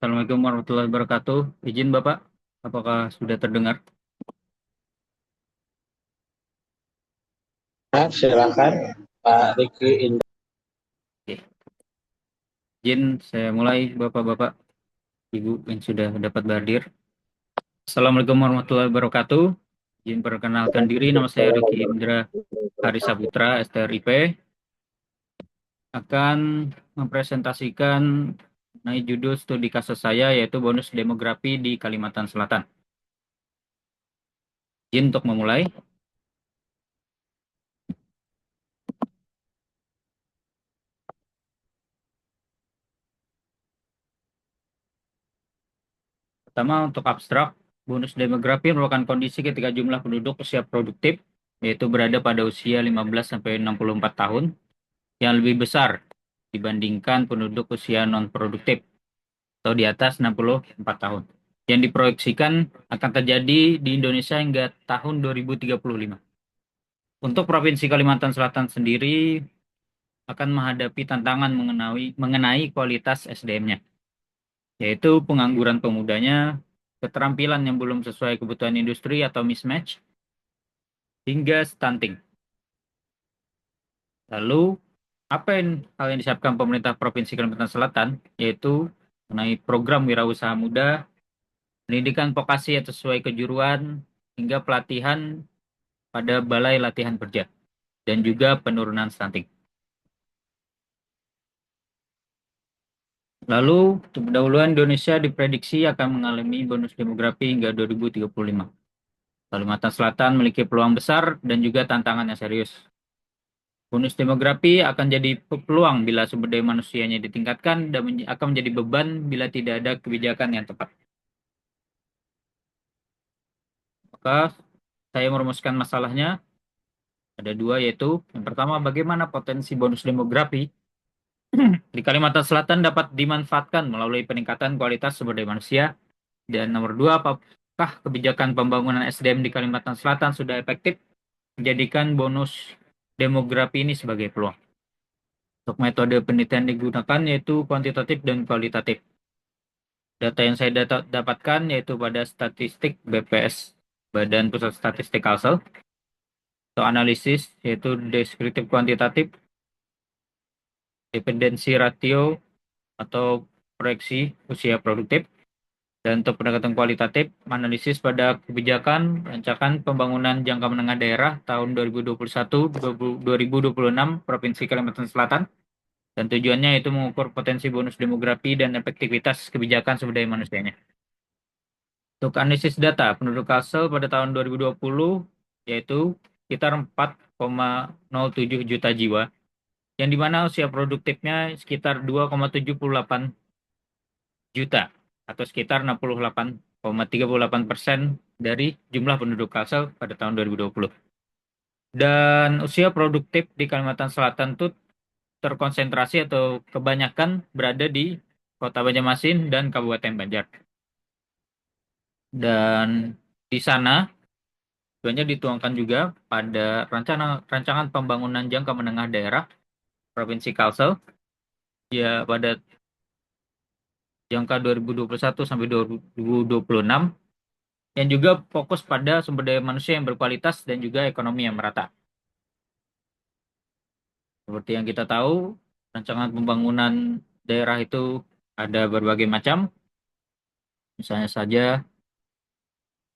Assalamualaikum warahmatullahi wabarakatuh. Izin Bapak, apakah sudah terdengar? Silakan Pak Riki Indah. Oke. Izin saya mulai Bapak-Bapak, Ibu yang sudah dapat hadir. Assalamualaikum warahmatullahi wabarakatuh. Izin perkenalkan diri, nama saya Riki Indra Harisaputra, STRIP, akan mempresentasikan mengenai judul studi kasus saya yaitu bonus demografi di Kalimantan Selatan. Izin untuk memulai. Pertama, untuk abstrak, bonus demografi merupakan kondisi ketika jumlah penduduk usia produktif, yaitu berada pada usia 15 sampai 64 tahun, yang lebih besar dibandingkan penduduk usia non-produktif atau di atas 64 tahun, yang diproyeksikan akan terjadi di Indonesia hingga tahun 2035. Untuk Provinsi Kalimantan Selatan sendiri akan menghadapi tantangan mengenai kualitas SDM-nya, yaitu pengangguran pemudanya, keterampilan yang belum sesuai kebutuhan industri atau mismatch, hingga stunting. Lalu, apa yang hal yang disiapkan pemerintah Provinsi Kalimantan Selatan, yaitu mengenai program wirausaha muda, pendidikan vokasi atau sesuai kejuruan, hingga pelatihan pada balai latihan kerja, dan juga penurunan stunting. Lalu, pendahuluan Indonesia diprediksi akan mengalami bonus demografi hingga 2035. Kalimantan Selatan memiliki peluang besar dan juga tantangan yang serius. Bonus demografi akan jadi peluang bila sumber daya manusianya ditingkatkan dan akan menjadi beban bila tidak ada kebijakan yang tepat. Maka saya merumuskan masalahnya ada dua, yaitu yang pertama, bagaimana potensi bonus demografi di Kalimantan Selatan dapat dimanfaatkan melalui peningkatan kualitas sumber daya manusia, dan nomor dua, apakah kebijakan pembangunan SDM di Kalimantan Selatan sudah efektif menjadikan bonus demografi ini sebagai peluang. Untuk metode penelitian digunakan yaitu kuantitatif dan kualitatif. Data yang saya dapatkan yaitu pada statistik BPS, Badan Pusat Statistik Kalsel, atau analisis yaitu deskriptif kuantitatif, dependensi ratio atau proyeksi usia produktif, dan untuk pendekatan kualitatif, analisis pada kebijakan rancangan pembangunan jangka menengah daerah tahun 2021-2026 Provinsi Kalimantan Selatan, dan tujuannya yaitu mengukur potensi bonus demografi dan efektivitas kebijakan sumber daya manusianya. Untuk analisis data penduduk Kalsel pada tahun 2020 yaitu sekitar 4,07 juta jiwa, yang dimana usia produktifnya sekitar 2,78 juta atau sekitar 68,38% dari jumlah penduduk Kalsel pada tahun 2020. Dan usia produktif di Kalimantan Selatan itu terkonsentrasi atau kebanyakan berada di Kota Banjarmasin dan Kabupaten Banjar. Dan di sana tujuannya dituangkan juga pada rancangan pembangunan jangka menengah daerah Provinsi Kalsel ya pada jangka 2021 sampai 2026, yang juga fokus pada sumber daya manusia yang berkualitas dan juga ekonomi yang merata. Seperti yang kita tahu, rancangan pembangunan daerah itu ada berbagai macam, misalnya saja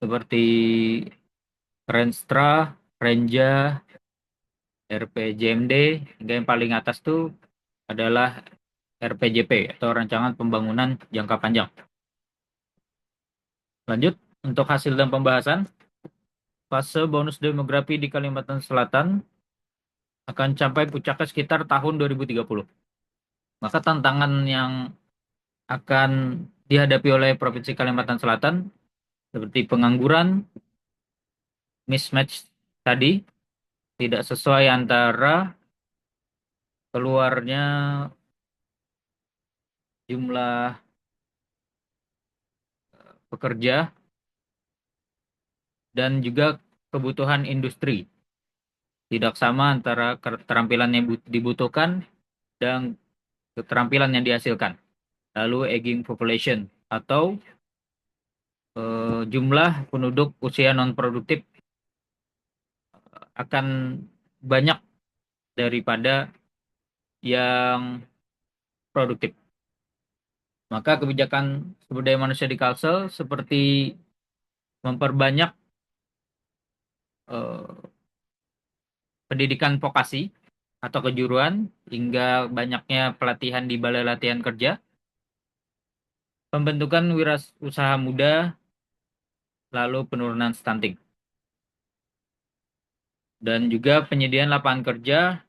seperti Renstra, Renja, RPJMD, hingga yang paling atas tuh adalah RPJP atau Rancangan Pembangunan Jangka Panjang. Lanjut, untuk hasil dan pembahasan, fase bonus demografi di Kalimantan Selatan akan capai puncaknya sekitar tahun 2030. Maka tantangan yang akan dihadapi oleh Provinsi Kalimantan Selatan seperti pengangguran, mismatch tadi, tidak sesuai antara keluarnya jumlah pekerja dan juga kebutuhan industri. Tidak sama antara keterampilan yang dibutuhkan dan keterampilan yang dihasilkan. Lalu aging population, atau jumlah penduduk usia non produktif akan banyak daripada yang produktif. Maka kebijakan sumber daya manusia di Kalsel seperti memperbanyak eh, pendidikan vokasi atau kejuruan hingga banyaknya pelatihan di balai latihan kerja, pembentukan wirausaha muda, lalu penurunan stunting, dan juga penyediaan lapangan kerja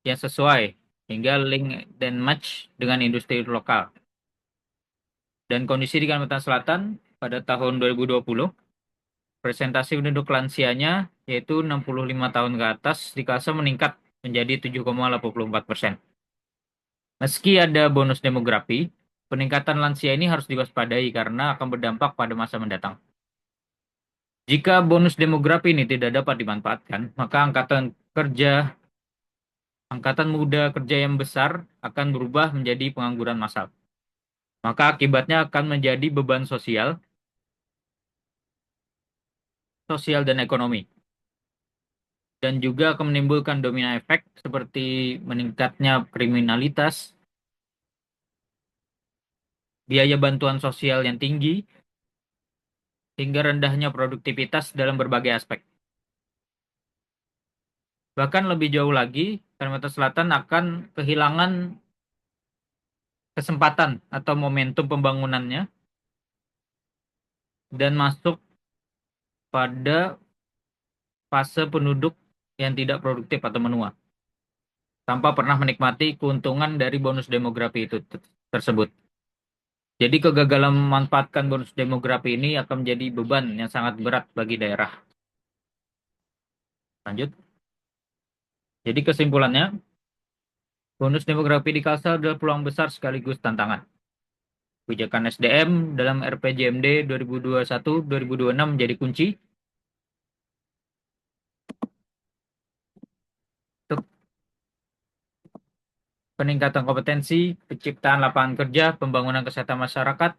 yang sesuai hingga link dan match dengan industri lokal. Dan kondisi di Kalimantan Selatan pada tahun 2020, presentasi penduduk lansianya yaitu 65 tahun ke atas di Kalsel meningkat menjadi 7,84%. Meski ada bonus demografi, peningkatan lansia ini harus diwaspadai karena akan berdampak pada masa mendatang. Jika bonus demografi ini tidak dapat dimanfaatkan, maka angkatan muda kerja yang besar akan berubah menjadi pengangguran massal. Maka akibatnya akan menjadi beban sosial dan ekonomi. Dan juga akan menimbulkan domino efek seperti meningkatnya kriminalitas, biaya bantuan sosial yang tinggi, hingga rendahnya produktivitas dalam berbagai aspek. Bahkan lebih jauh lagi, Kalimantan Selatan akan kehilangan kesempatan atau momentum pembangunannya dan masuk pada fase penduduk yang tidak produktif atau menua, tanpa pernah menikmati keuntungan dari bonus demografi itu tersebut. Jadi kegagalan memanfaatkan bonus demografi ini akan menjadi beban yang sangat berat bagi daerah. Lanjut. Jadi kesimpulannya, bonus demografi di Kalsel adalah peluang besar sekaligus tantangan. Kebijakan SDM dalam RPJMD 2021-2026 menjadi kunci untuk peningkatan kompetensi, penciptaan lapangan kerja, pembangunan kesehatan masyarakat,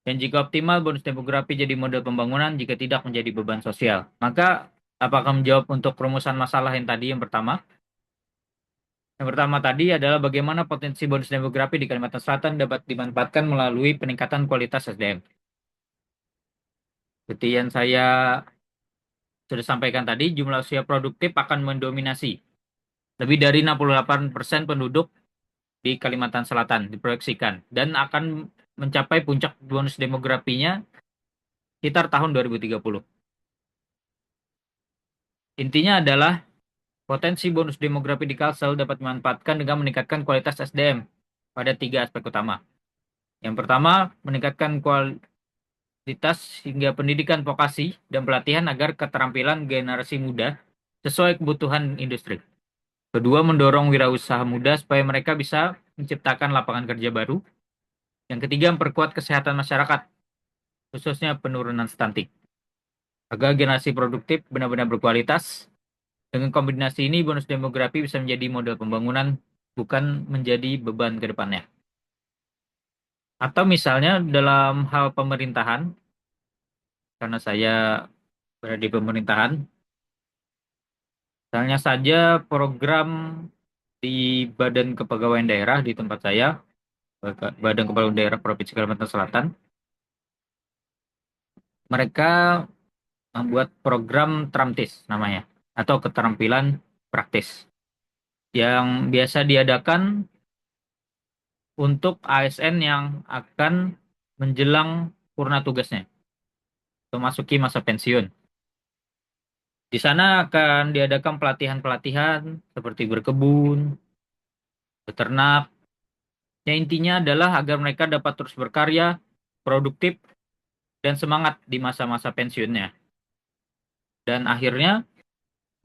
dan jika optimal, bonus demografi jadi model pembangunan, jika tidak menjadi beban sosial. Maka, apakah menjawab untuk perumusan masalah yang tadi yang pertama? Yang pertama tadi adalah bagaimana potensi bonus demografi di Kalimantan Selatan dapat dimanfaatkan melalui peningkatan kualitas SDM. Seperti yang saya sudah sampaikan tadi, jumlah usia produktif akan mendominasi. Lebih dari 68% penduduk di Kalimantan Selatan diproyeksikan dan akan mencapai puncak bonus demografinya sekitar tahun 2030. Intinya adalah potensi bonus demografi di Kalsel dapat dimanfaatkan dengan meningkatkan kualitas SDM pada 3 aspek utama. Yang pertama, meningkatkan kualitas hingga pendidikan vokasi dan pelatihan agar keterampilan generasi muda sesuai kebutuhan industri. Kedua, mendorong wirausaha muda supaya mereka bisa menciptakan lapangan kerja baru. Yang ketiga, memperkuat kesehatan masyarakat, khususnya penurunan stunting, agar generasi produktif benar-benar berkualitas. Dengan kombinasi ini, bonus demografi bisa menjadi model pembangunan, bukan menjadi beban ke depannya. Atau misalnya dalam hal pemerintahan, karena saya berada di pemerintahan, misalnya saja program di Badan Kepegawaian Daerah di tempat saya, Badan Kepegawaian Daerah Provinsi Kalimantan Selatan, mereka membuat program Tramtis namanya, atau keterampilan praktis, yang biasa diadakan untuk ASN yang akan menjelang purna tugasnya, memasuki masa pensiun. Di sana akan diadakan pelatihan-pelatihan seperti berkebun, beternak. Yang intinya adalah agar mereka dapat terus berkarya, produktif, dan semangat di masa-masa pensiunnya. Dan akhirnya,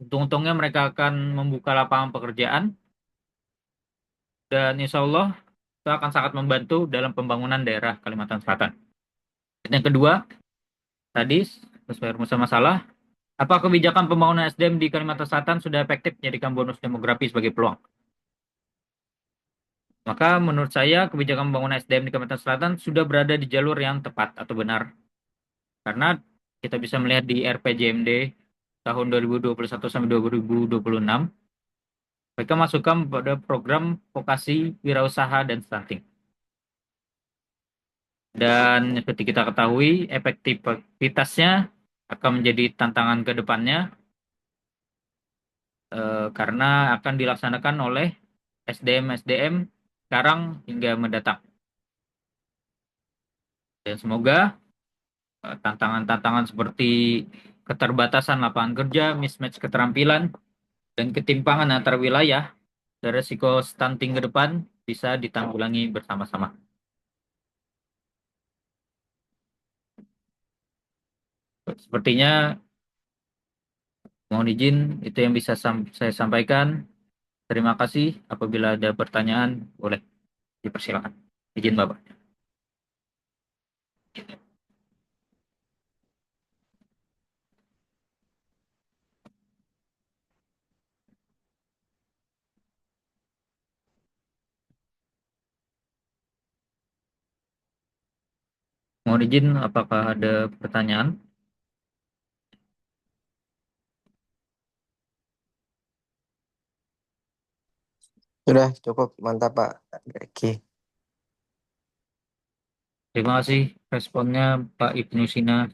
untung-untungnya mereka akan membuka lapangan pekerjaan, dan insya Allah itu akan sangat membantu dalam pembangunan daerah Kalimantan Selatan. Dan yang kedua, tadi sesuai rumusan masalah, apa kebijakan pembangunan SDM di Kalimantan Selatan sudah efektif menjadikan bonus demografi sebagai peluang? Maka menurut saya kebijakan pembangunan SDM di Kalimantan Selatan sudah berada di jalur yang tepat atau benar. Karena kita bisa melihat di RPJMD tahun 2021 sampai 2026, mereka masukkan pada program vokasi, wirausaha, dan stunting. Dan seperti kita ketahui, efektivitasnya akan menjadi tantangan ke depannya karena akan dilaksanakan oleh SDM-SDM sekarang hingga mendatang. Dan semoga tantangan-tantangan seperti keterbatasan lapangan kerja, mismatch keterampilan, dan ketimpangan antar wilayah dan resiko stunting ke depan bisa ditanggulangi bersama-sama. Sepertinya mohon izin itu yang bisa saya sampaikan. Terima kasih. Apabila ada pertanyaan, boleh dipersilakan. Izin Bapak. Mohon izin, apakah ada pertanyaan? Sudah cukup, mantap Pak Riki. Terima kasih responnya Pak Ibnu Sina.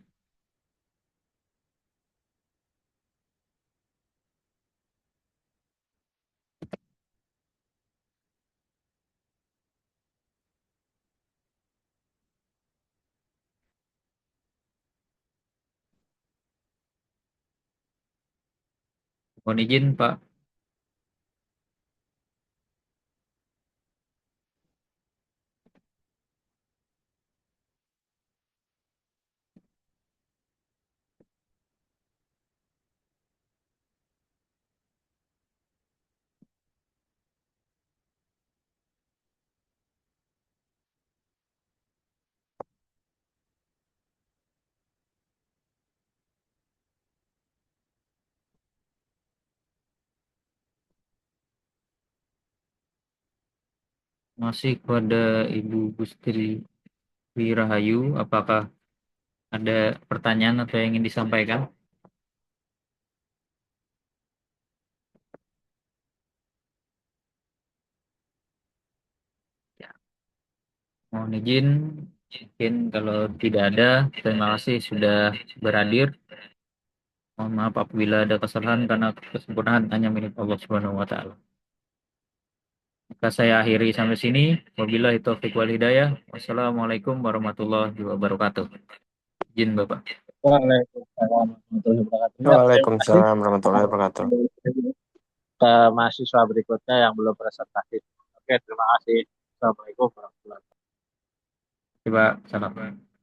Mohon izin Pak. Masih kepada Ibu Gustri Wirahayu, apakah ada pertanyaan atau yang ingin disampaikan? Ya, mohon izin, mungkin kalau tidak ada, terima kasih sudah berhadir. Mohon maaf apabila ada kesalahan karena kesempurnaan hanya milik Allah Subhanahu wa taala. Maka saya akhiri sampai sini. Wabillahi taufiq wal hidayah. Wassalamualaikum warahmatullahi wabarakatuh. Izin Bapak. Waalaikumsalam warahmatullahi wabarakatuh. Ya, terima kasih Waalaikumsalam warahmatullahi wabarakatuh. ke mahasiswa berikutnya yang belum presentasi. Oke, terima kasih. Assalamualaikum warahmatullahi wabarakatuh. Coba salam.